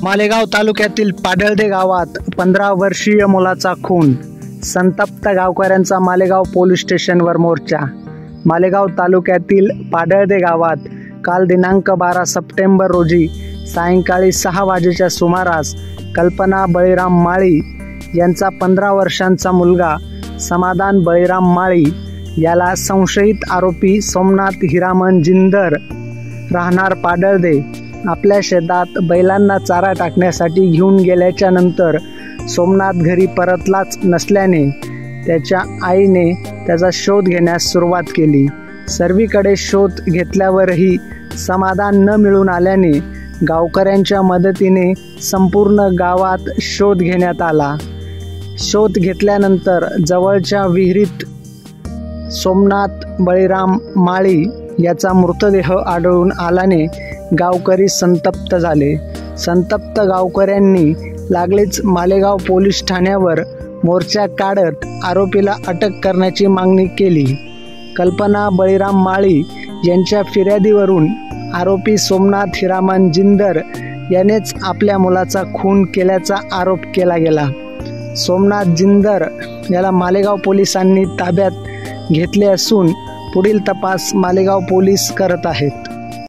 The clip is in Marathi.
मालेगाव तालुक्यातील पाडळदे गावात 15 वर्षीय मुलाचा खून. संतप्त गावकऱ्यांचा मालेगाव पोलीस स्टेशनवर मोर्चा. मालेगाव तालुक्यातील पाडळदे गावात काल दिनांक 12 सप्टेंबर रोजी सायंकाळी 6 वाजेच्या सुमारास कल्पना बळीराम माळी यांचा 15 वर्षांचा मुलगा समाधान बळीराम माळी याला संशयित आरोपी सोमनाथ हिरामन जिंदर राहणार पाडळदे आपल्या शेतात बैलांना चारा टाकण्यासाठी घेऊन गेल्याच्या नंतर सोमनाथ घरी परतलाच नसल्याने त्याच्या आईने त्याचा शोध घेण्यास सुरुवात केली. सर्वीकडे शोध घेतल्यावरही समाधान न मिळून आल्याने गावकऱ्यांच्या मदतीने संपूर्ण गावात शोध घेण्यात आला. शोध घेतल्यानंतर जवळच्या विहिरीत सोमनाथ बळीराम माळी याचा मृतदेह आढळून आल्याने गावकरी संतप्त झाले. संतप्त गावकऱ्यांनी लागलीच मालेगाव पोलीस ठाण्यावर मोर्चा काढत आरोपीला अटक करण्याची मागणी केली. कल्पना बळीराम माळी यांच्या फिर्यादीवरून आरोपी सोमनाथ हिरामन जिंदर यानेच आपल्या मुलाचा खून केल्याचा आरोप केला गेला. सोमनाथ जिंदर याला मालेगाव पोलिसांनी ताब्यात घेतले असून पुढील तपास मालेगाव पोलीस करत आहेत.